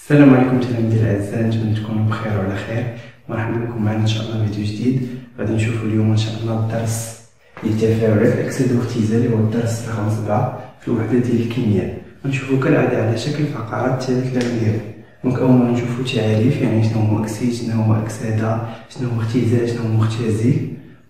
السلام عليكم تلاميذي الاعزاء، نتمنى تكونوا بخير وعلى خير. مرحبا بكم معنا ان شاء الله فيديو جديد. غادي نشوفوا اليوم ان شاء الله الدرس ديال التفاعلات الاكسده واختزال، اللي هو الدرس رقم 7 في الوحده ديال الكيمياء. غنشوفوا كالعاده على شكل فقرات التالي ديالو. دونك اول ما نشوفوا تعريف، يعني شنو هو اكسيد، شنو هو اكسده، شنو هو اختزال، شنو هو مختزل.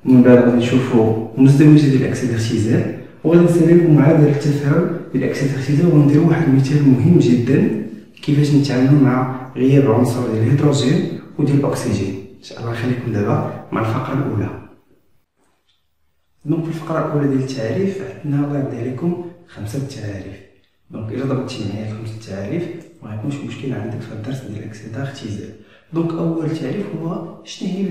ومن بعد غادي نشوفوا مزدوجه ديال الاكسده والاختزال، وغادي نساليكم مع ديال التفاعل ديال الاكسده والاختزال، ونديروا واحد المثال مهم جدا كيفاش نتعاملوا مع غياب عنصر ديال الهيدروجين وديال الاكسجين. ان شاء الله نخليكم دابا مع الفقره الاولى. دونك في الفقره الاولى ديال التعاريف عندنا الله يرضي عليكم 5 تعاريف. دونك الا ضربتي معايا 5 تعاريف ما غيكونش مشكل عندك في الدرس ديال الاكسده اختزال. دونك اول تعريف هو شنو هي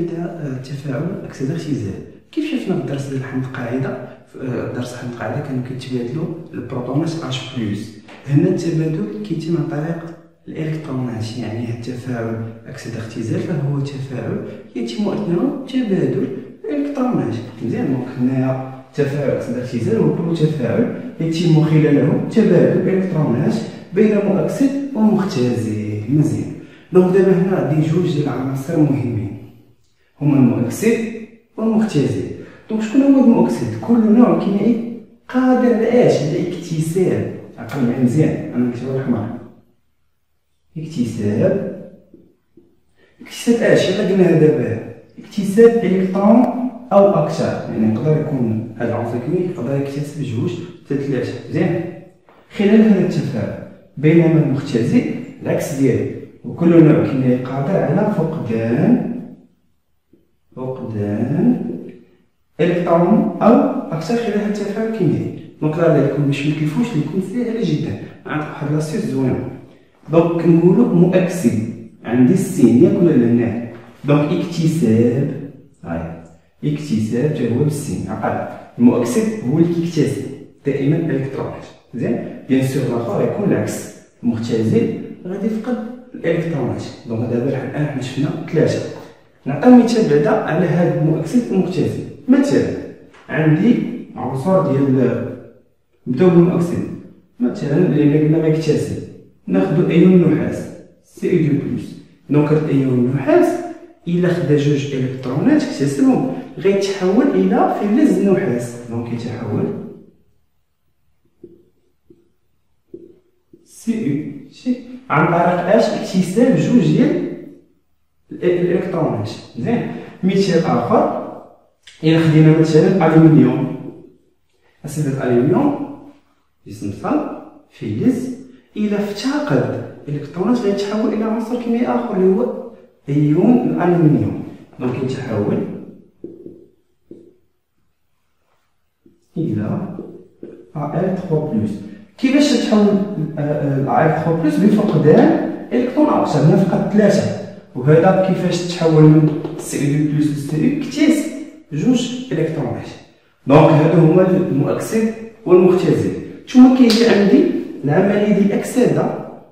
تفاعل اكسده اختزال. كيف شفنا في الدرس ديال حمض القاعده، في درس حمض القاعده كانوا كيتبادلوا البروتونات H+. هنا التبادل كيتم عن طريق الالكترونات، يعني التفاعل اكسده اختزال فهو تفاعل يتم اثناء تبادل الالكترونات. مزيان، دونك هنايا تفاعل اكسده اختزال هو كل تفاعل يتم خلاله تبادل الالكترونات بين مؤكسد ومختزل. مزيان، دونك دابا هنا عندي جوج ديال العناصر مهمين هما المؤكسد والمختزل. دونك شكون هو المؤكسد؟ كل نوع كيميائي قادر على على اكتساب، عقل معايا مزيان، انا نكتبها بالحمر، اكتساب اش؟ يلا قلناها دابا، اكتساب الكترون او اكثر، يعني يقدر يكون هذا العنصر الكيميائي يقدر يكتسب جوج حتى 3. مزيان، خلال هذا التفاعل. بينما المختزل العكس ديالو، وكل نوع كيميائي قادر على فقدان الكترون او اكثر خلال هذا التفاعل الكيميائي. دونك راه لكم باش مكيفوش لكم سهله جدا، عندك واحد لاستيس زوينه. دونك كنقولوا مؤكسد، عندي السين ياك ولا لا؟ دونك اكتساب حتى هو بالسين. عقل، المؤكسد هو اللي كيكتسب دائما الالكترونات. مزيان، بيان سور الاخر يكون العكس، المختزل غادي يفقد الالكترونات. دونك دابا الان حنا شفنا 3. نعطيو مثال بعدا على هذا المؤكسد والمختزل. مثلا عندي عنصر ديال، نبداو بالمؤكسد مثلا اللي قلنا غيكتسب، ناخذ ايون النحاس Cu2+. دونك هاد ايون النحاس الا خدا جوج الكترونات اكتسبهم غيتحول الى فلز النحاس. دونك يتحول Cu عن طريق اكتساب جوج ديال الالكترونات. مزيان، مثال اخر، الا خدينا مثلا الالومنيوم، اسيد الالومنيوم جسم صلب فلز، الا افتقد الالكترونات غيتحول الى عنصر كيميائي اخر اللي هو ايون الالومنيوم. دونك يتحول الى Al3+. كيفاش تتحول Al3+ بفقدان الكترون اكثر، نفقد 3. وهذا كيفاش تحول من Cu2+ ل Cu اكتسب جوج الكترونات. دونك هادو هما المؤكسد والمختزل. ثم كيجي عندي العمليه ديال الاكسده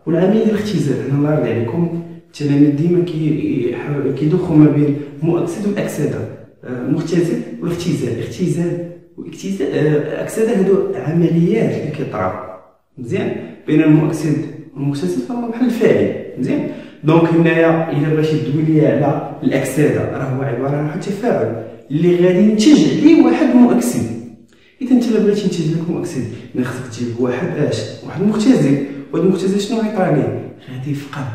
والعمليه ديال الاختزال. هنا الله يرضي عليكم التلاميذ ديما كيدوخوا ما بين المؤكسد والاكسده، المختزل والاختزال. الاكسده هادو عمليات اللي كيطراو. مزيان، بين المؤكسد والمختزل فهما بحال الفاعل. مزيان، دونك هنايا الا بغيتي تدوي لي على الاكسده راه هو عباره عن واحد التفاعل اللي غادي ينتج عليه واحد مؤكسد. اذا انت الا بغيتي ينتج لك مؤكسد خصك تجيب واحد واحد مختزل. وهذا المختزل شنو غيطرا عليه؟ غادي يفقد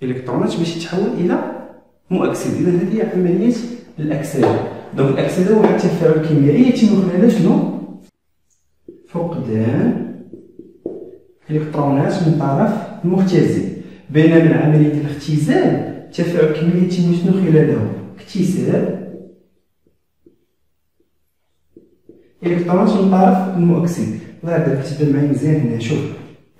الالكترونات باش يتحول الى مؤكسد. اذا هذه هي عمليه الاكسده. دونك الاكسده هو واحد التفاعل كيميائي يتم خلاله شنو؟ فقدان الالكترونات من طرف المختزل. بينما العمليه ديال الاختزال تفاعل كيميائي يتم شنو خلاله؟ اكتساب الكترونات من طرف المؤكسد. الله يرضي كتبدا معايا مزيان هنا. شوف،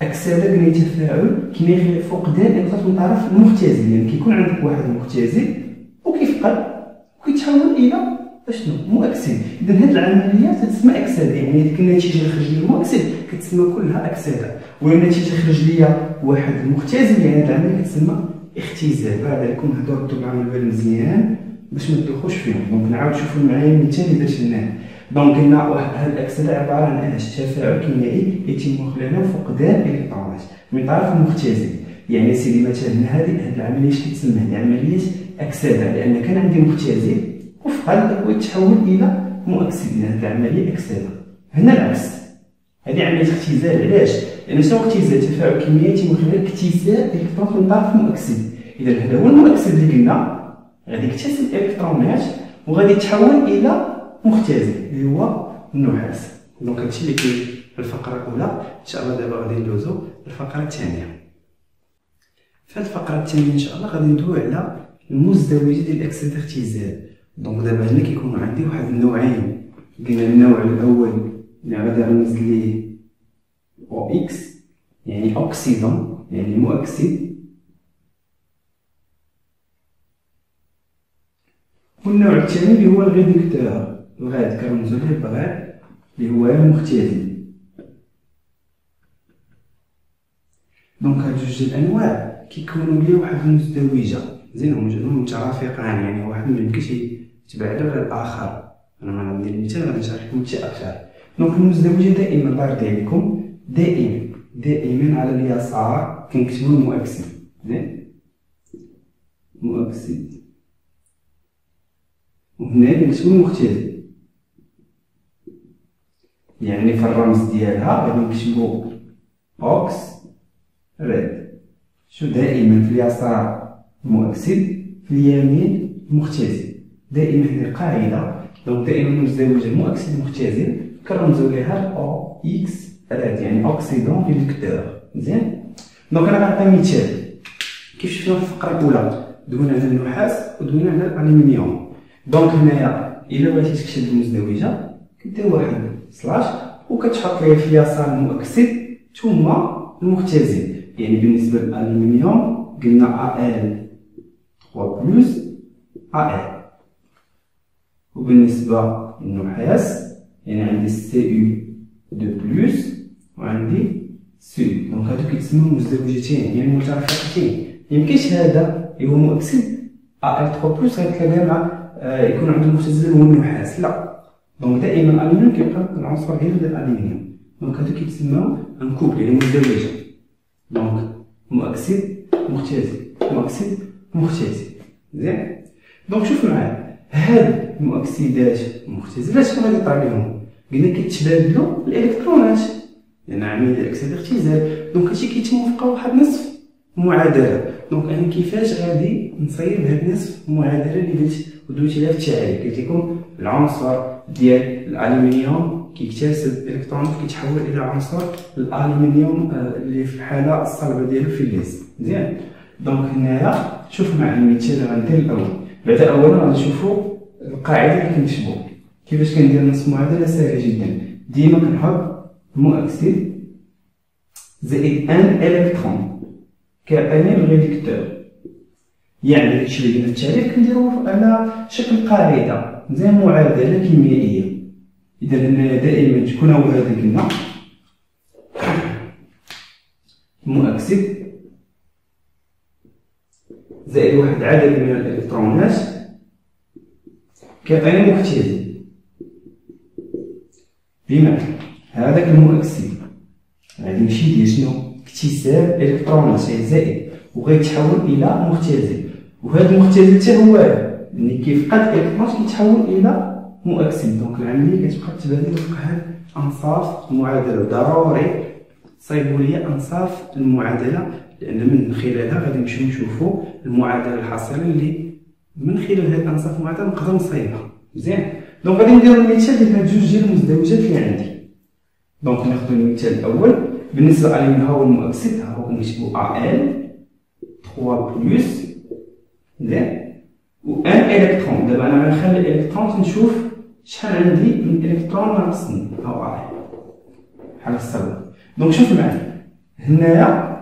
اكسده قلنا تفاعل كيميائي فقدان الالكترونات من طرف المختزل، يعني كيكون عندك واحد مختزل وكيفقد وكيتحول الى اشنو؟ مؤكسد. اذا هذه العمليه تتسمى اكسده، يعني ديك النتيجه اللي خرج لي المؤكسد كتسمى كلها اكسده، والنتيجه اللي خرج لي واحد المختزل يعني هذه العمليه كتسمى اختزال. بعد عليكم هادو ردوا معاهم البال مزيان باش ما تدوخوش فيهم. دونك نعاود شوفوا معايا المثال اللي درت لنا. دونك قلنا هاد الاكسده عباره عن تفاعل كيميائي يتم خلاله فقدان الالكترونات من طرف المختزل. يعني سيدي مثلا هذه العمليه اش كتسمى؟ هذه عمليه اكسده، لان كان عندي مختزل وفي هذا الاكواد تحول الى مؤكسد، هذه العمليه اكسده. هنا العكس، هذه عمليه اختزال. علاش؟ لان شنو اختزال؟ تفاعل كيميائي من خلال اكتساب الكترون من طرف مؤكسد. اذا هذا هو المؤكسد اللي قلنا غادي يكتسب الالكترونات وغادي يتحول الى مختزل اللي هو النحاس. دونك هادشي اللي كاين في الفقره الاولى. ان شاء الله دابا غادي ندوزو للفقره الثانيه. في الفقره الثانيه ان شاء الله غادي ندوي على المزدوجه ديال الاكسده الاختزال. دونك دابا هنا كيكونوا عندي واحد النوعين. قلنا النوع الاول اللي غادي نرمز ليه او اكس يعني اوكسيدون يعني مؤكسد، والنوع الثاني اللي هو الغيدكتور، الغاد كنرمزو ليه بغاد اللي هو المختزل. دونك هاد جوج ديال الانواع كيكونوا ليه واحد المزدوجه، زين هما مترافقان، يعني واحد ميمكنش يتبعدوا على الاخر. انا ما غندير المثال غادي نشرح لكم شي اكثر. دونك المزدوجه دائما الله يرضي عليكم دائما على اليسار كنكتبوا المؤكسد، زين مؤكسد، وهنا كنكتبوا المختزل. يعني في الرمز ديالها غادي نكتبوا اوكس ريد. شو دائما في اليسار مؤكسد، في اليمين مختزل، دائما هذه قاعده. دونك دائما المزدوجه المؤكسد المختزل كنرمزوا ليها او اكس ريد يعني اوكسيدون ريدكتور، مزيان. دونك انا غنعطي مثال كيف شفنا في الفقره الاولى، دوينا على النحاس ودوينا على الالومنيوم. دونك هنايا الا بغيتي تكتب المزدوجه كدير واحد سلاش وكتحط ليه في اليسار المؤكسد ثم المختزل. يعني بالنسبه للالومنيوم قلنا ال 3 بلس ال، وبالنسبه للنحاس يعني عندي سي يو 2 بلس وعندي سي. دونك هادو كيتسموا مزدوجتين يعني مترافقتين. ميمكنش هذا اللي هو مؤكسد ال 3 بلس غيتلاقى مع يكون عنده المختزل هو النحاس، لا. دونك دائما الالومنيوم كيبقى العنصر غير ديال الالومنيوم. دونك هادو كيتسموا ان كوبل يعني مزدوجه. دونك مؤكسد مختزل مؤكسد مختزل، زين. دونك شوف معايا هاد المؤكسدات المختزلات شنو غادي يطرا لهم؟ قلنا كيتبادلوا الالكترونات لان عمليه الاكسده اختزال. دونك هادشي كيتم وفق واحد نصف معادله. دونك انا كيفاش غادي نصايب هاد نصف المعادله اللي درت ودويت عليها في التعريف؟ قلت لكم العنصر ديال الالومنيوم كيكتسب الكترونات كيتحول الى عنصر الالومنيوم اللي في الحاله الصلبه ديالو في الليز، مزيان. دونك هنايا شوف مع المثال اللي غندير الاول. بعدا اولا غادي نشوفوا القاعده اللي كنكتبوا كيفاش كندير نصف معادله سهله جدا. ديما كنحط مؤكسد زائد ان الكترون كيعطيني الريدكتور. يعني داكشي اللي قلنا في التعريف كنديرو على شكل قاعده، زي معادله كيميائيه. اذا هنا دائما تكون هو هذا قلنا مؤكسد زائد واحد العدد من الالكترونات كيعطيني مختزل. بمعنى هذاك المؤكسد غادي يمشي يدير شنو؟ اكتساب الكترونات زائد وغيتحول الى مختزل. وهذا المختزل حتى هو ملي كيفقد الالكترونات كيتحول الى مؤكسد. دونك العمليه كتبقى تبادل وفق هاد انصاف المعادله. ضروري تصايبوا لي انصاف المعادله لان من خلالها غادي نمشيو نشوفوا المعادله الحاصله اللي من خلال هاد انصاف المعادله نقدر نصايبها، مزيان. دونك غادي نديرو المثال ديال هاد جوج ديال المزدوجات اللي عندي. دونك ناخذ المثال الاول بالنسبه لها هو المؤكسد، ها هو كنكتبوا ال 3 بلس، مزيان، و ان الكترون. دابا انا غنخلي الالكترون تنشوف شحال عندي من الكترون ناقصني، ها هو بحال الصبر. دونك شوف معايا هنايا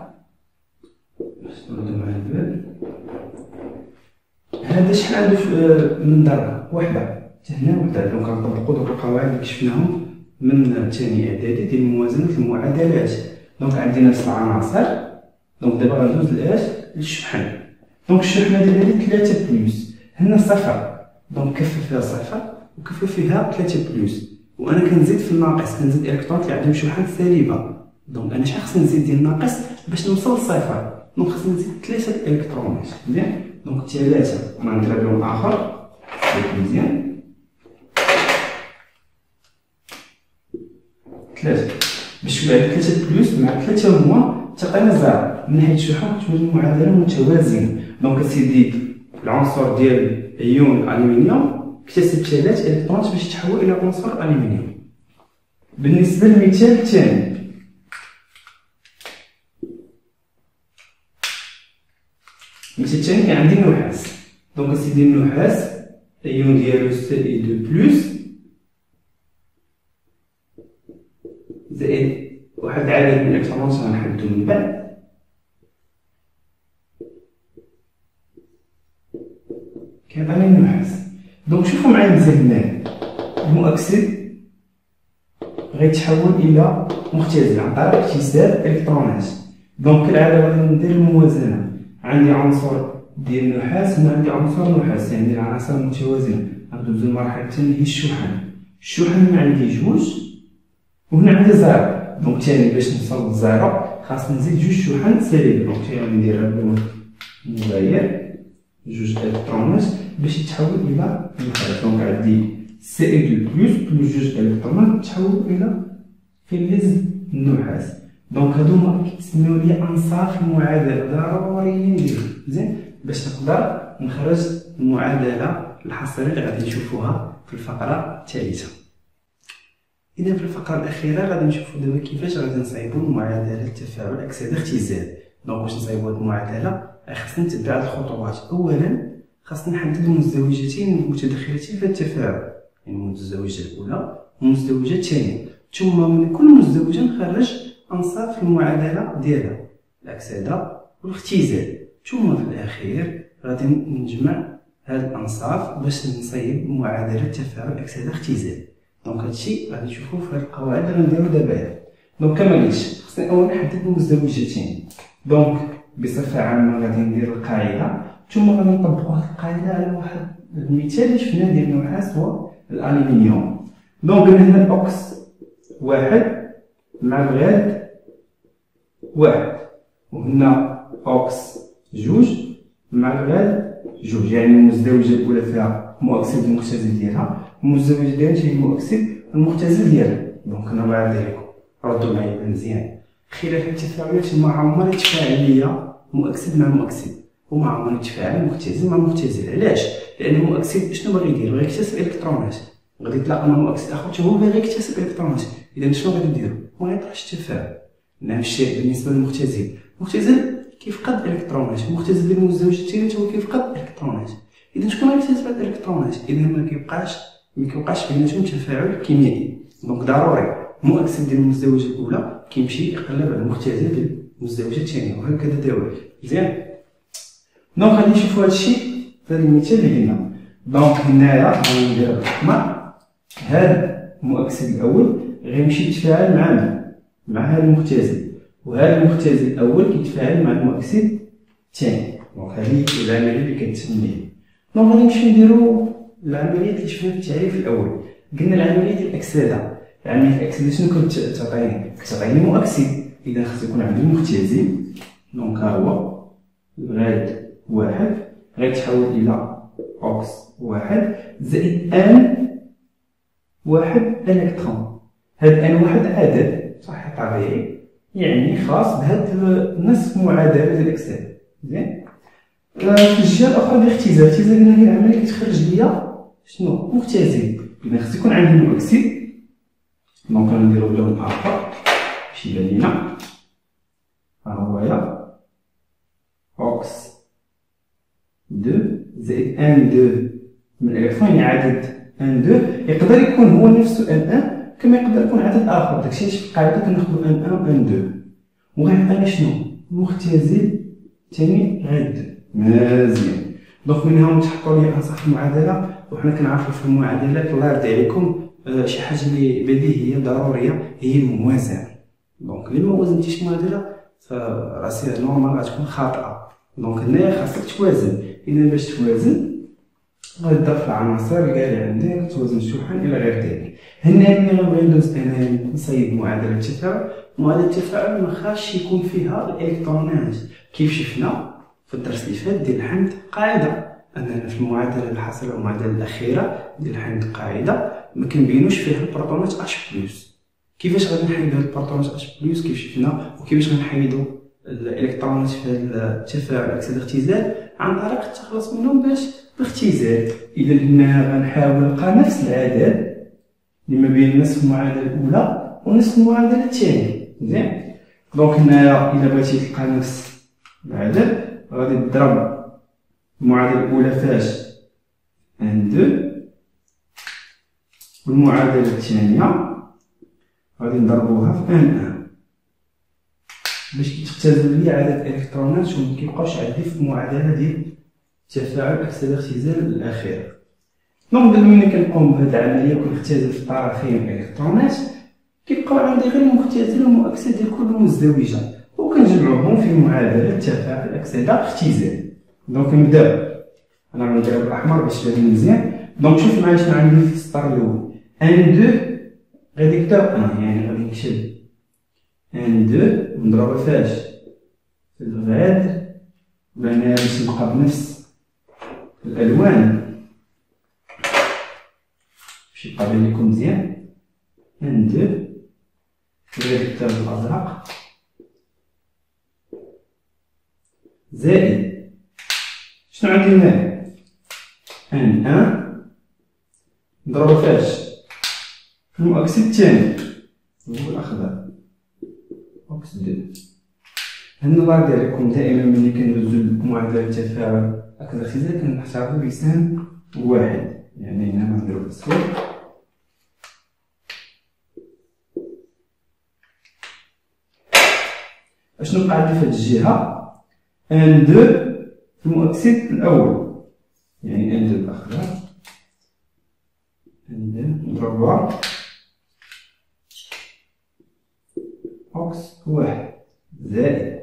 هذا شحال عنده من ضربه واحده حتى هنا وحده. دونك غنطبقوا دوك القواعد اللي شفناهم من ثاني اعدادي ديال موازنه المعادلات. دونك عندي نفس العناصر. دونك دابا غندوز لاش؟ للشحن. دونك الشحنه ديال هذه 3 بلس، هنا صفر. دونك كفل فيها صفر وكفل فيها 3 بلس، وانا كنزيد في الناقص، كنزيد الكترونات اللي عندهم شحن سالبه. دونك انا شحال خصني نزيد ديال الناقص باش نوصل لصفر؟ دونك خصني نزيد 3 الالكترونات. مزيان، دونك 3 مع نضرب اخر مزيان 3 باش يولي 3 بلس مع 3 موان تعطينا زيرو. من حيث الشحنة كتولي المعادلة متوازنة. دونك اسيدي العنصر ديال ايون الالومنيوم اكتسب 3 الكترونات باش يتحول الى عنصر الالومنيوم. بالنسبة للمثال الثاني، المثال الثاني كان عندي النحاس. دونك اسيدي النحاس ايون ديالو Fe2+ زائد واحد العدد من الالكترونات غنحددو من بعد كيعطيني النحاس. دونك شوفوا معايا مزيان هنايا، المؤكسد غيتحول الى مختزل عن طريق اكتساب الكترونات. دونك كالعاده غادي ندير الموازنه، عندي عنصر ديال النحاس هنا عندي عنصر نحاس، يعني العناصر المتوازنه. غندوزو للمرحله الثانيه هي الشحن. الشحن هنا عندي جوج وهنا عندي زيرو. دونك ثاني باش نوصل للزيرو خاصني نزيد جوج شحن سالب. دونك ثاني ندير اللون مغاير جوج الكترونات باش يتحول الى نحاس. دونك عندي Fe2+ بلس جوج الكترونات تحول الى فلز النحاس. دونك هادوما كيتسميو لي انصاف المعادله، ضروري نديرو مزيان باش نقدر نخرج المعادله الحصريه اللي غادي نشوفوها في الفقره الثالثه. اذا في الفقره الاخيره غادي نشوفو دابا كيفاش غادي نصايبو معادله تفاعل اكسده اختزال. دونك باش نصايبو هاد المعادله خاصنا نتبع هاد الخطوات. اولا خاصنا نحدد المزدوجتين المتداخلتين في التفاعل، يعني المزدوجه الاولى والمزدوجه الثانيه، ثم من كل مزدوجه نخرج انصاف المعادله ديالها الاكسده والاختزال، ثم في الاخير غادي نجمع هاد الانصاف باش نصايب معادله تفاعل اكسده اختزال. دونك هادشي غادي نشوفوه في هاد القواعد اللي غنديرو دابا. دونك كما قلت خصني اولا نحدد المزدوجتين. دونك بصفه عامه غادي ندير القاعده ثم غادي نطبقوا هاد القاعده على واحد المثال اللي شفناه ديال النحاس هو الالومنيوم. دونك قلنا هنا الاوكس واحد مع الغاد واحد، وهنا اوكس جوج مع الغاد جوج، يعني المزدوجه الاولى فيها مؤكسد المختزل ديالها، المزدوجه ديالها هي المؤكسد المختزل ديالها. دونك انا غادي لكم ردوا معايا مزيان. خلال التفاعلات مع عمر التفاعليه مؤكسد مع مؤكسد، ومع عمر التفاعل مختزل مع مختزل. علاش؟ لان المؤكسد شنو باغي يدير؟ باغي يكتسب الكترونات، غادي يتلاقى مع مؤكسد اخر حتى هو باغي يكتسب الكترونات. اذا شنو غادي نديرو؟ ما غيطرحش التفاعل. نفس الشيء بالنسبه للمختزل، المختزل كيفقد الكترونات، المختزل ديال المزدوج الثاني حتى هو كيفقد الكترونات. اذا شكون غيكتسب هاد الالكترونات؟ اذا ما كيبقاش بيناتهم تفاعل كيميائي. دونك ضروري المؤكسد ديال المزدوجه الاولى كيمشي يقلب على المختزل ديال المزدوجه الثانيه وهكذا دوالي. مزيان، دونك غادي نشوفو هادشي في هاد المثال اللي قلنا. دونك هنايا غادي ندير بالحمر، هاد المؤكسد الاول غيمشي يتفاعل مع هاد المختزل، وهذا المختزل الاول كيتفاعل مع المؤكسد الثاني. دونك هذه العمليه اللي كنتسميها. دونك غادي نمشيو نديرو العمليه اللي شفنا في التعريف الاول. قلنا العمليه ديال الاكسده، عمليه الاكسده شنو كتعطيني مؤكسد. اذا خص يكون عندي مختزل، دونك ها هو الغاد واحد غيتحول الى اوكس واحد زائد ان واحد الكترون. هاد ان واحد عدد صحيح طبيعي، يعني خاص بهاد نفس معادله ديال الاكسده. مزيان، في الجهه الاخرى ديال الاختزال، قلنا هي العمليه كتخرج ليا شنو؟ مختزل. اذا خص يكون عندي مؤكسد، دونك غنديرو بلون اخر باش يبان لينا. ها هو اوكس 2 زائد ان 2 من الالكترون، يعني عدد ان 2 يقدر يكون هو نفسه ان 1 كما يقدر يكون عدد اخر. داكشي علاش في القاعده كناخدو ان 1 و ان 2 وغيعطينا شنو؟ مختزل ثاني غاد. مزيان، دونك من هنا تحطوا لي انصاف المعادله. وحنا كنعرفوا في المعادلات الله يرضي عليكم شي حاجه اللي بديهيه ضروريه هي الموازنه. دونك الا ما وازنتيش المعادله فراسي نورمال غتكون خاطئه. دونك هنايا خاصك توازن. اذا باش توازن غادي في العناصر اللي عندك توازن الشحن الى غير ذلك. هنا ملي غنبغي ندوز انا نصايب معادله التفاعل، معادله التفاعل ما خاصش يكون فيها الالكترونات كيف شفنا في الدرس اللي فات ديال الحمض. قاعده اننا في المعادله الحاصله والمعادله الاخيره ديال الحمض قاعده ما كنبينوش فيها البروتونات H+. كيفاش غادي نحيدو هاد البروتونات H+ كيف شفنا، وكيفاش غنحيدو الالكترونات في هذا التفاعل اكسده اختزال؟ عن طريق التخلص منهم باختزال. اذا هنا غنحاول نلقى نفس العدد اللي ما بين نصف المعادله الاولى ونصف المعادله الثانيه. مزيان. دونك هنايا الا بغيتي تلقى نفس العدد غادي تضرب المعادله الاولى فاش ان 2 والمعادله الثانيه غادي نضربوها في ان 1 باش كيتختزل لي عدد الالكترونات وما كيبقاوش عندي في المعادله ديال تفاعل اكسده اختزال الاخيره. دونك ملي كنقوم بهاد العمليه وكنختزل في الطرفين الالكترونات كيبقاو عندي غير المختزل والمؤكسد ديال كل مزدوجه وكنجمعوهم في معادله تفاعل اكسده اختزال. دونك نبداو، انا غنديرها بالاحمر باش تبان مزيان. دونك شوف معايا شنو عندي في السطر الاول ان 2 ريدكتور 1، يعني غادي نكتب ان 2 ونضربها فاش في الغاد وهنا باش نبقى بنفس الالوان باش يبقى بان لكم مزيان. ان 2 الريدكتور الازرق زائد شنو عندي هنا ان 1 نضربها فاش في المؤكسد الثاني هو الاخضر اوكس 2. هنا الله يرضي عليكم دائما ملي كندوزو معادله التفاعل اكسده اختزال كنحتفظوا بلسان واحد، يعني هنا ما نديرو بالصوت. اشنو بقى عندي في هاد الجهه ان 2 في المؤكسد الاول، يعني ان 2 الاخضر ان 2 نضربها اوكس 1 زائد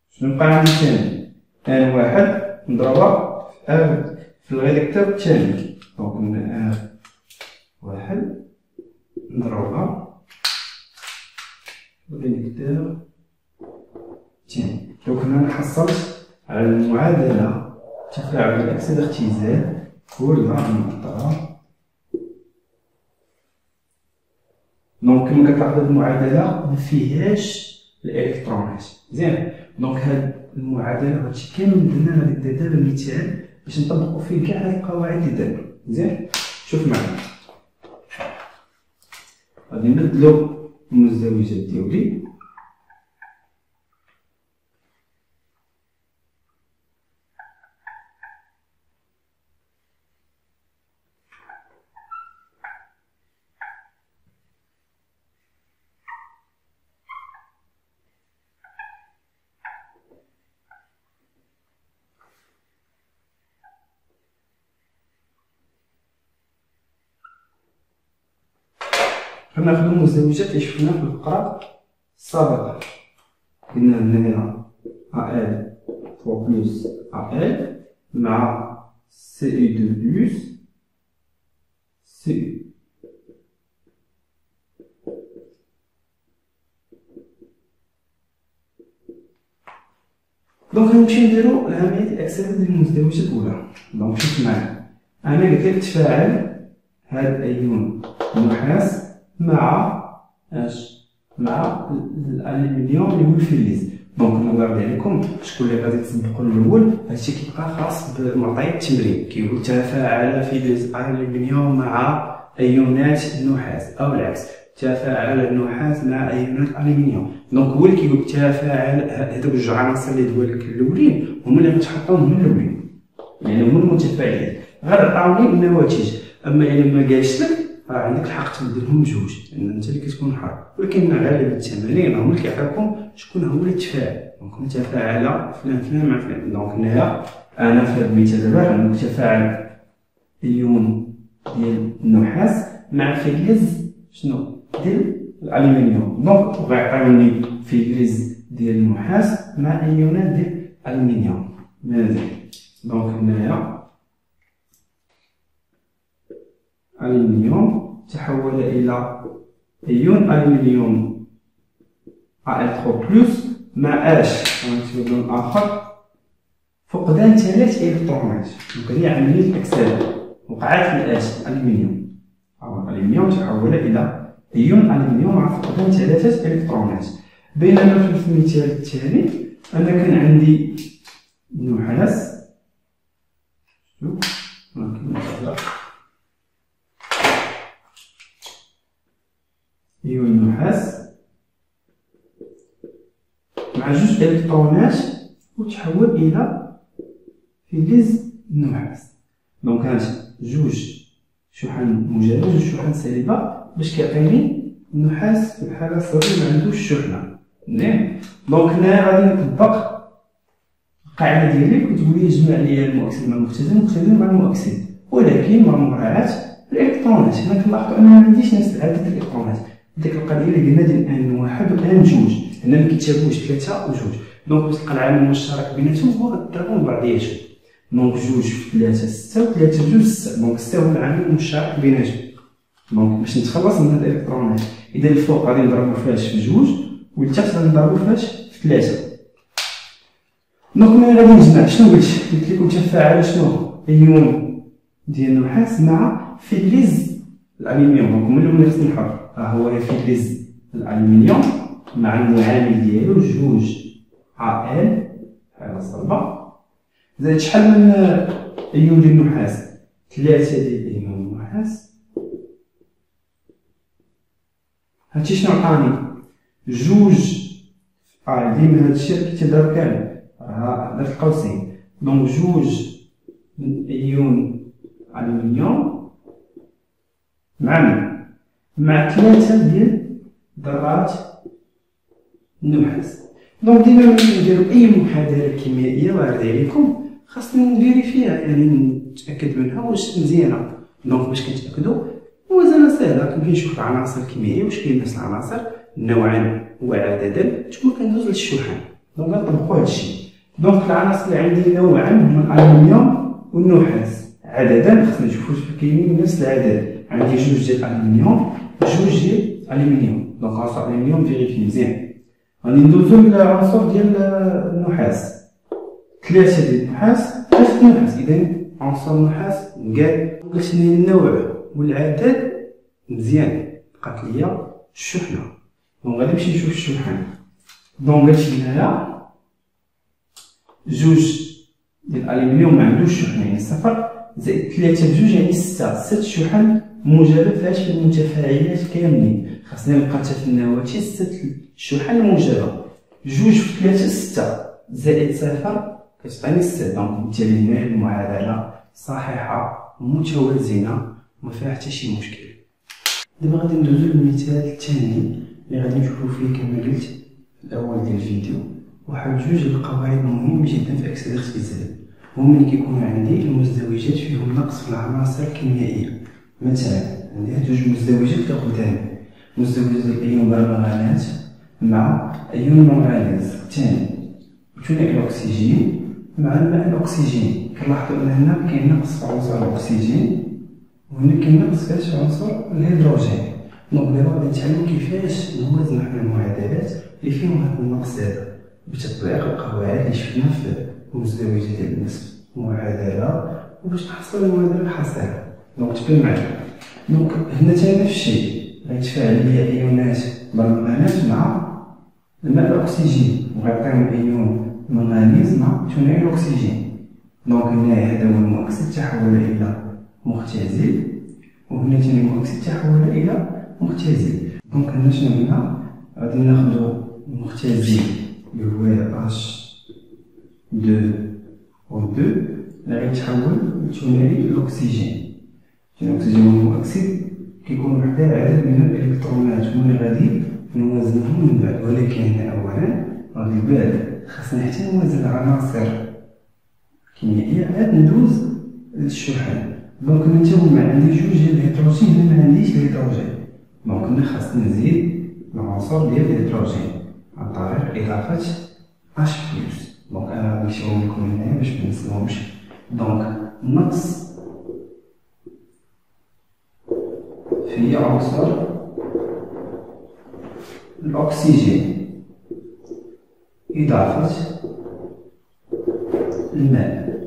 شنو بقى عندي ثاني ان 1 نضربها في الريدكتور الثاني. دونك من ان 1 نضربها في الريدكتور الثاني. دونك هنا حصلت على المعادله تفاعل الاكسده اختزال كلها نحطها. دونك كما كتلاحظوا المعادله ما فيهاش الالكترونات. مزيان. دونك هاد المعادله هادشي كامل درنا غادي ندير دابا مثال باش نطبقوا فيه كاع هاد القواعد اللي درنا. مزيان. شوف معايا غادي نبدلو المزدوجات ديالي غناخدو المزدوجات اللي شفنا في الفقرة السابقة. قلنا هنايا AL 3 بلس AL مع CU2 بلس CU. دونك غنمشيو نديرو عملية الأكسدة ديال المزدوجات الأولى. دونك شوف معايا، أنا قلت لك تفاعل هاد أيون النحاس مع اش؟ مع الالومنيوم اللي هو الفلز. دونك نظرا عليكم شكون اللي غادي تسبقوا الاول، هادشي كيبقى خاص بمعطيات التمرين كيقول تفاعل فلز الالومنيوم مع ايونات النحاس او العكس تفاعل النحاس مع ايونات الالومنيوم. دونك هو اللي كيقول تفاعل هذوك جوج عناصر اللي دوا لك الاولين هما اللي غتحطهم من الاولين، يعني هما المتفاعلين غير عطاوني النواتج. اما الا ما قالش لك عندك الحق تبدلهم بجوج لان انت اللي كتكون حر، ولكن غالب التمارين هما اللي كيعطيوكم شكون هو اللي تفاعل. دونك تفاعل فلان فلان مع فلان. دونك هنايا انا في هذا المثال دابا عندك تفاعل ايون ديال النحاس مع فلز شنو ديال الالومنيوم. دونك غيعطيوني فلز ديال النحاس مع ايونات ديال الالومنيوم. مزيان. دونك هنايا ألمنيوم تحول إلى أيون ألمنيوم Al3+ مع غنكتبو بلون آخر فقدان 3 إلكترونات. دونك هي عملية الإكسدة وقعت في الآش ألمنيوم. الألمنيوم تحول إلى أيون ألمنيوم مع فقدان 3 إلكترونات. بينما في المثال التالي أنا كان عندي نحاس أيون النحاس مع 2 إلكترونات وتحول إلى فلز النحاس. دونك كانت 2 شحن موجبة 2 شحن سالبة باش كيعطيني النحاس في الحالة الصغيرة ما عندوش الشحنة. مزيان. دونك هنايا غادي نطبق القاعدة ديالي كتقول لي جمع لي المؤكسد مع المختزل مع المؤكسد، ولكن مع مراعاة الإلكترونات. هنا كنلاحظوا أنا معنديش نفس عدد الإلكترونات. ديك القضية اللي قلنا ديال ان 1 و ان 2 هنا مكيتشابهوش 3 و 2. دونك باش تلقى العامل المشترك بيناتهم هو غتضربهم ببعضياتهم. دونك 2 في 3 6 و 3 في 2 6. دونك 6 هو العامل المشترك بيناتهم. دونك باش نتخلص من هاد الإلكترونات إذا الفوق غادي نضربو فيهاش في 2 والتحت غادي نضربو فيهاش في 3. دونك ملي غادي نجمع شنو قلت لكم تفاعل شنو أيون ديال النحاس مع فلز الألمنيوم. دونك من الأول خصني نحط ها هو فلز الألمنيوم مع المعامل ديالو 2 Al حالة صلبة زائد شحال من أيون ديال النحاس 3 ديال أيون النحاس. هادشي شنو عطاني 2 ديما هادشي راه كيتضرب كامل راه درت القوسين. دونك 2 من أيون ألمنيوم مع 3 ديال ذرات النحاس. دونك ديما ملي نديرو أي محاضرة كيميائية واعرض عليكم خاصني نفيريفيها يعني نتأكد منها واش مزيانة. دونك باش كنتأكدو موازنة سهلة كنشوف العناصر الكيميائية واش كاين نفس العناصر نوعا وعددا تكون كندوز للشحن. دونك غنطبقو هادشي. دونك العناصر اللي عندي نوعا هما الألمنيوم والنحاس، عددا خاصنا نشوفو واش كاينين نفس العدد. عندي 2 ديال الألمنيوم 2 ديال الألمنيوم. دونك عنصر الألمنيوم فيريفي مزيان. غادي ندوزو للعنصر ديال النحاس 3 ديال النحاس 3 ديال النحاس. إذا عنصر النحاس قال قلت لي النوع والعدد مزيان بقات ليا الشحنة. دونك غادي نمشي نشوف الشحن. دونك قالت لي هنايا 2 ديال الألمنيوم معندوش شحنة يعني 0 زائد 3 ب 2 يعني 6 شحن موجبة فيهاش في المتفاعلات كاملين. خاصني نلقى حتى في النواتج 6 الشحن الموجبة. 2 في 3 6 زائد 0 كتعطيني 6. دونك بالتالي هنا المعادلة صحيحة متوازنة وما فيها حتى شي مشكل. دابا غادي ندوزو للمثال الثاني اللي غادي نشوفو فيه كما قلت في الأول ديال الفيديو واحد 2 القواعد مهمة جدا في أكسدة الاختزال. هما اللي كيكونوا عندي المزدوجات فيهم نقص في العناصر الكيميائية. مثلا عندي هاد 2 مزدوجات كقدام مزدوجات ديال أيون برمغانات مع أيون منغنيز الثاني ثنائي الأكسجين مع الماء الأكسجين. كنلاحظوا أن هنا كاين نقص في عنصر الأكسجين وهنا كاين نقص في عنصر الهيدروجين. دونك دابا غادي نتعلمو كيفاش نوازنو حنا المعادلات اللي فيهم هاد النقص هذا بتطبيق القواعد اللي شفنا في المزدوجات ديال النصف المعادلة وباش نحصلو المعادلة الحاصلة. دونك تبان معايا. دونك هنا تا نفس الشيء غيتفاعل ليا أيونات برمغانات مع الماء الأكسجين وغيعطيهم أيون منغنيز مع ثنائي الأكسجين. دونك هنا هذا هو المؤكسد تحول إلى مختزل وهنا ثاني المؤكسد تحول إلى مختزل. دونك هنا شنو هنا غادي ناخدو المختزل اللي هو H2O2 اللي غيتحول لثنائي الأكسجين. ثنائي الأكسجين هو المؤكسد كيكون وحده عدد من الإلكترونات هما اللي غادي نوازنهم من بعد. ولكن هنا أولا غادي بعد خاصنا حتى نوازن العناصر الكيميائية عاد ندوز للشحن. دونك هنا تا هما عندي 2 ديال الهيدروجين هنا معنديش الهيدروجين. دونك هنا خاصني نزيد العنصر ديال الهيدروجين عن طريق إضافة H+. دونك أنا غادي نكتبهم لكم هنايا باش منساوهمش. دونك نقص هي عنصر الأكسجين إضافة الماء،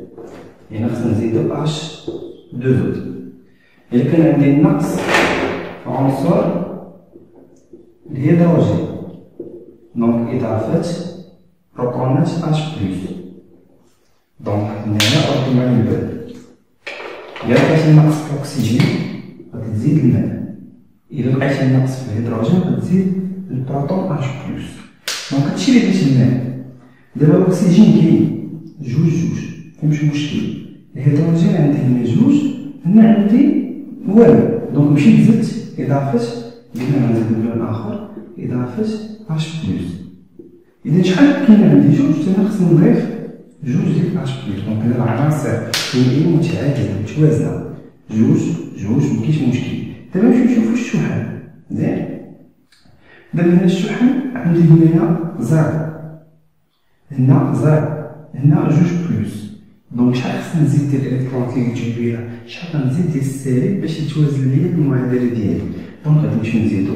يعني خصنا نزيدو H2O. إلا كان عندي نقص في عنصر الهيدروجين، دونك إضافة بروتونات H+. دونك هنايا ردو معايا البال، إلا لقيتي نقص في الأكسجين غادي تزيد الماء، إلا لقيتي نقص في الهيدروجين غادي تزيد البروتون H+. دونك هادشي لي بغيت نعمل. دابا الأكسجين كاين جوج مفهمش مشكل، الهيدروجين عندي هنا جوج، هنا عندي والو، دونك مشيت زدت إضافة، قلنا غنزيد اللون آخر إضافة H+. إذا شحال كاين عندي جوج، تما خصني نضيف جوج ديال H+. دونك هنا العناصر كيميائية متعادلة متوازنة، جوج مكاينش مشكل. دابا نمشيو نشوفو الشحن. مزيان، دابا هنا الشحن عندي هنايا زيرو، هنا زيرو، هنا جوج بلوس. دونك شحال خصني نزيد ديال الإلكترونات لي جايبينها، شحال غنزيد ديال السالب باش يتوازن ليا المعادلة ديالي. دونك غادي نمشيو نزيدو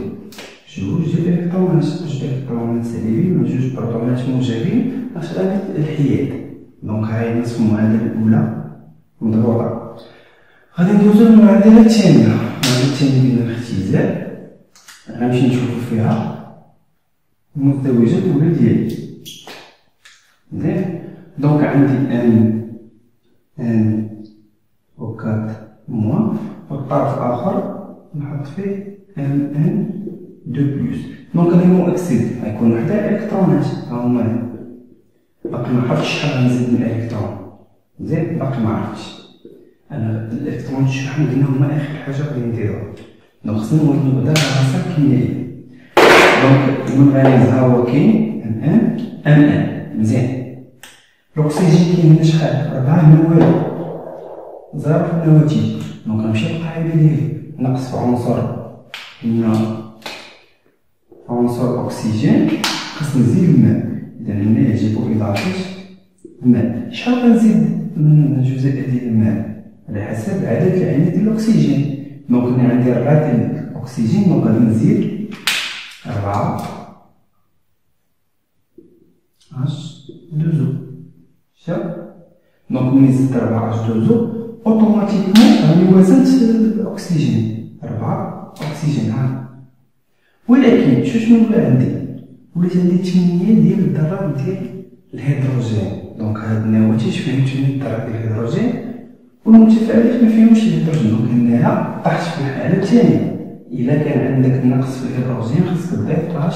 جوج ديال الإلكترونات، جوج إلكترونات سالبين مع جوج بروتونات موجبين عشان الحياد. دونك هاهي نصف المعادلة الأولى مضغوطة. غادي ندوزو للمعادلة الثانية. المعادلة الثانية ديال الاختزال غنمشي نشوفو فيها المزدوجات الأولى ديالي. مزيان، دونك عندي ان و 4 موان، والطرف الآخر نحط فيه ان 2 بلس. دونك غادي مؤكسد غيكون وحدة إلكترونات هاهما، باقي معرفتش شحال غنزيد من الإلكترون. مزيان، باقي معرفتش أنا الإلكترون الشحن قلنا هما آخر حاجة غادي نديروها. دونك خصنا نولي نبدا عناصر كيميائية. دونك المنغنيز ها هو كاين ان. مزيان، الأكسجين كاين هنا شحال؟ 4 هنا والو، زيرو في النواتج. دونك غنمشي للقاعدة ديالي، نقص في عنصر هنا عنصر الأكسجين خصني نزيد الماء. إذا هنا يجب إضافة الماء. شحال غنزيد من الجزيئات ديال الماء؟ على حسب عدد العناصر ديال الأكسجين. دونك هنا عندي 4 ديال الأكسجين، دونك غادي نزيد 4 H2O. شوف، دونك ملي زدت 4 H2O أوتوماتيكمون راني وازنت الأكسجين، 4 أكسجين ها. ولكن شنو ولا عندي؟ ولات عندي 8 ديال الذرات ديال الهيدروجين. دونك هاد النواتج فيهم 8 ذرات ديال الهيدروجين، والمتفاعلات ما فيهمش الهيدروجين. دونك هنايا طحت في الحالة الثانية. إلا كان عندك نقص في الهيدروجين خصك تضيف H+.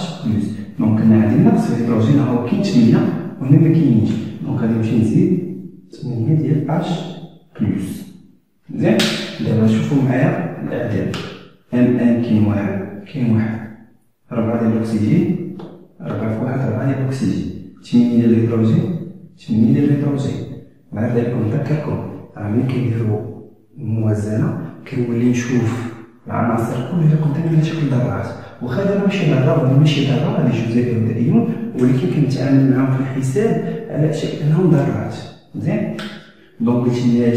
دونك هنا عندي نقص في الهيدروجين، ها هو كاين 8 وهنا ما كاينينش. دونك غادي نمشي نزيد 8 ديال H+. مزيان، دابا شوفو معايا الأعداد. ان كاين واحد، 4 ديال الأكسجين، 4 في 1 4 ديال الأكسجين، 8 ديال الهيدروجين، 8 ديال الهيدروجين. مع ذلك نذكركم راه ملي كنديرو الموازنة كنولي نشوف العناصر كلها قدامي على شكل ذرات. واخا دابا ماشي ذرة ولا ماشي ذرة، هادي جزيئات ولا أيون، ولكن كنتعامل معاهم في الحساب على شكل أنهم ذرات. مزيان، دونك قلت لي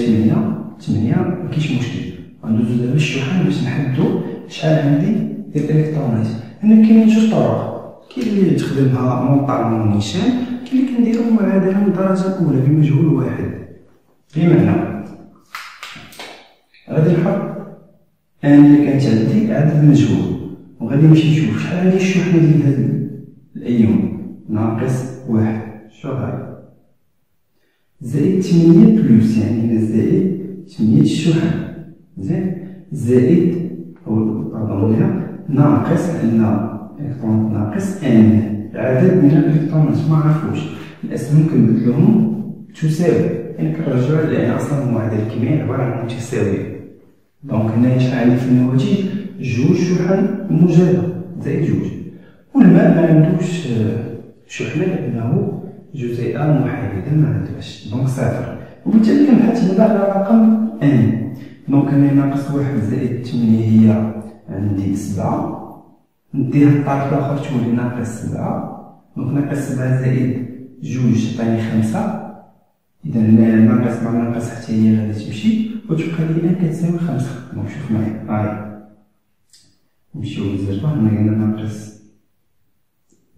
8 مكاينش مشكل. غندوزو دابا الشحن باش نحددو شحال عندي ديال الإلكترونات. هنا كاينين جوج طرق، كاين اللي تخدمها مونطالمون نيشان، كاين اللي كنديرو معادلة من الدرجة الأولى بمجهول واحد. بمعنى غادي نحط ان اللي كانت عندي عدد مجهول، وغادي نمشي نشوف شحال عندي الشحنة ديال هاد الأيون، ناقص 1. شوف هاي زائد 8 بلس، يعني هنا زائد 8 الشحن. مزيان، زائد ناقص، عندنا إلكترون ناقص ان العدد من الإلكترونات ما عرفوش الأسهم كنبدلوهم تساوي، يعني كنرجعو لأن أصلا المعادلة الكيميائية عبارة عن متساوية. دونك هنايا شحال عندي في النواتج؟ جوج شحن موجبة زائد جوج، والماء ما عندوش شحنة لأنه جزيئة محايدة ما عندهاش، دونك صفر. وبالتالي كنعتمد على رقم ان. دونك هنا ناقص 1 زائد 8 هي عندي 7، نديها الطرف الآخر تولي ناقص 7. دونك ناقص 7 زائد جوج تعطيني 5. إذا ناقص مع ناقص حتى هي غادي تمشي وتبقى لي ان كتساوي 5. دونك شوف معايا هاي نمشيو للزربة. هنا قلنا ناقص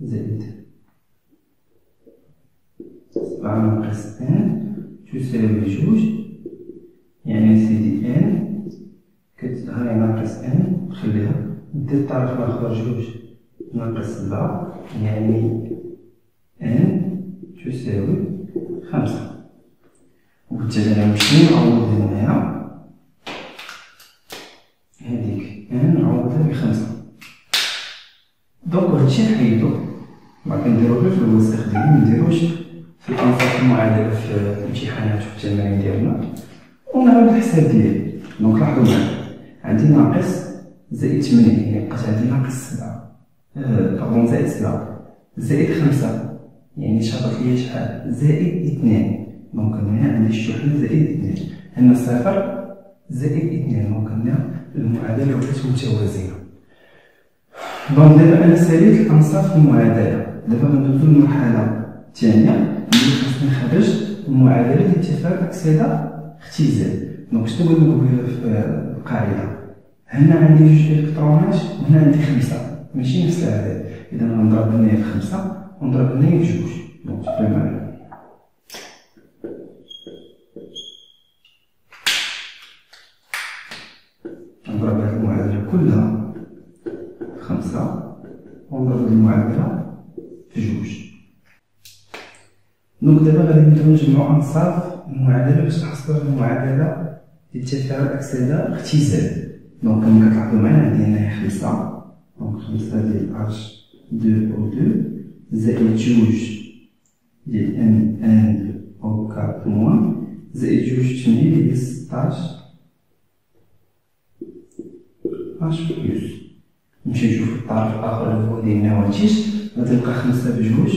زائد 7 ناقص ان تساوي جوج، يعني سيدي ان هاي ناقص ان نخليها، ندير الطرف الآخر جوج ناقص 7، يعني ان تساوي 5. وبالتالي غنمشيو نعوض هنايا هاديك ان نعوضها بخمسة. دونك هادشي نحيدو، مكنديروش في الوسائل ديالي، منديروش في الأنصاف المعادلة في الامتحانات وفي التمارين ديالنا، ونعاود الحساب ديالي. دونك لاحظو معايا عندي ناقص زائد 8، يعني بقات عندي ناقص 7 باردون زائد 7 زائد 5، يعني شابط ليا شحال؟ زائد 2. دونك هنايا عندي الشحنة زائد 2، هنا صفر زائد 2، دونك هنا المعادلة ولات متوازنة. دونك دابا أنا ساليت الأنصاف المعادلة، دابا غندوزو للمرحلة الثانية اللي خاصني نخرج المعادلة ديال اتفاق الأكسدة اختزال. دونك شنو بغيت نقول في القاعدة؟ هنا عندي جوج إلكترونات وهنا عندي 5، ماشي نفس العدد، إذا غنضرب هنايا في 5 ونضرب هنايا في 2. دونك تبقى معايا نضرب هاد المعادلة كلها في 5 ونضرب المعادلة في 2. دونك دابا غادي نبداو نجمعو أنصاف المعادلة باش نحصلو المعادلة ديال اتفاق الأكسدة اختزال. دونك كما كتلاحظو معايا عندي هنايا 5، دونك 5 ديال اش 2 او 2 زائد 2 ديال ام ان او 4 موان زائد 2 8 ديال 16 اش بلس. نمشي نشوف الطرف الآخر اللي هو ديال النواتج، غادي نلقى 5 بجوج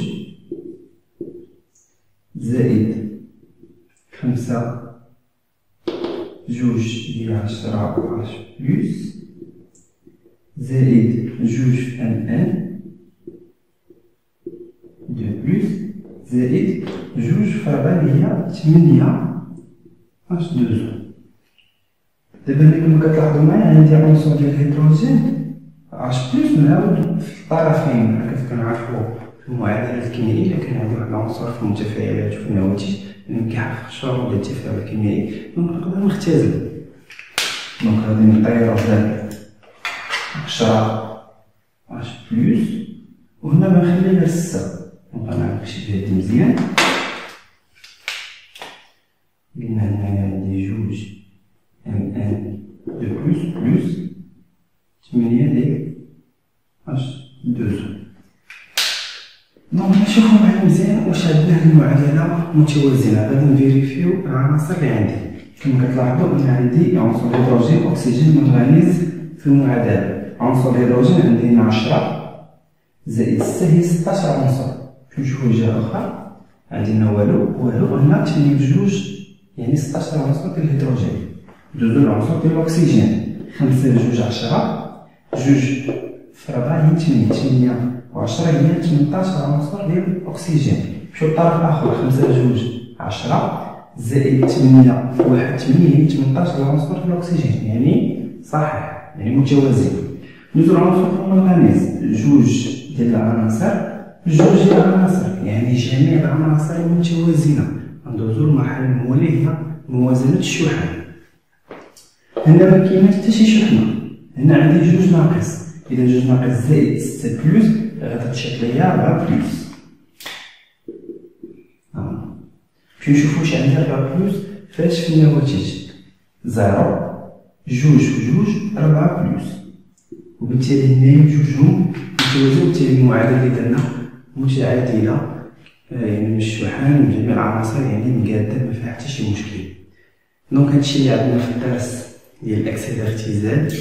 زائد 5 جوج ديال 10 اش بلس زائد 2 ام ان 2 بلس زائد 2 في 4 اللي هي 8 اش 2. دابا ملي كما كتلاحظو معايا عندي عنصر ديال الهيدروجين اش بلس نعاود في الطرفين، هكا كنعرفو في المعادلات الكيميائية كان عندي واحد العنصر في المتفاعلات وفي النواتج اللي كيحقق الشرط ديال التفاعل الكيميائي، دونك نقدر نختزل. دونك غادي نطيرو هاد 10 اش بلس وهنا غنخلي غير 6، دونك غنعرف نكتب هادي مزيان. قلنا هنايا عندي 2 ام ان 2 بلس بلس 8 ديال اش 2. دونك نشوفو معايا مزيان واش عندنا هاد المعادلة متوازنة. غادي نفيريفيو العناصر اللي عندي، كما كتلاحظو أن عندي عنصر الهيدروجين أكسجين منغنيز في المعادلة. عنصر الهيدروجين عندي هنا 10 زائد 6 هي 16 عنصر. نشوفو الجهة الأخرى عندي هنا والو هنا 8 بجوج يعني 16 عنصر ديال الهيدروجين. ندوزو للعنصر ديال الأكسجين، 5 بجوج 10 2 في 4 هي 8 و10 هي 18 عنصر ديال الأكسجين. نمشيو للطرف الآخر، 5 بجوج 10 زائد 8 في 1 8 هي 18 عنصر ديال الأكسجين، يعني صحيح يعني متوازن. ندوزو لعنصر المنغنيز، 2 ديال العناصر 2 ديال العناصر، يعني جميع العناصر متوازنة. ندوزو للمرحلة الموالية هي موازنة الشحن. هنا مكايناش حتى شي شحنة، هنا عندي 2 ناقص، إذا 2 ناقص زائد 6 بلس غادي تشكل ليا 4 بلس. باش نشوفو واش عندي 4 بلس فاش في النواتج 0 2 و2 4 بلس، وبالتالي هنايا جوجهم متوازن، وبالتالي المعادلة اللي درنا متعادلة، يعني من الشحن من جميع العناصر يعني مقادة مفيها حتى شي مشكل. دونك هادشي اللي عندنا في الدرس ديال الأكسدة اختزال.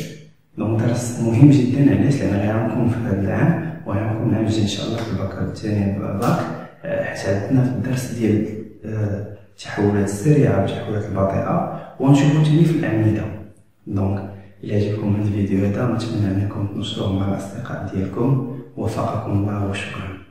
دونك درس مهم جدا، علاش؟ لأن غيعاونكم في هذا العام وغيعاونكم العام الجاي إن شاء الله في الباك الثاني باك، حيت عندنا في الدرس ديال التحولات السريعة والتحولات البطيئة، ونشوفو تاني في الأعمدة. دونك إلا عجبكم هاد الفيديو هذا نتمنى أنكم تنشروه مع الأصدقاء ديالكم. وفقكم الله وشكرا.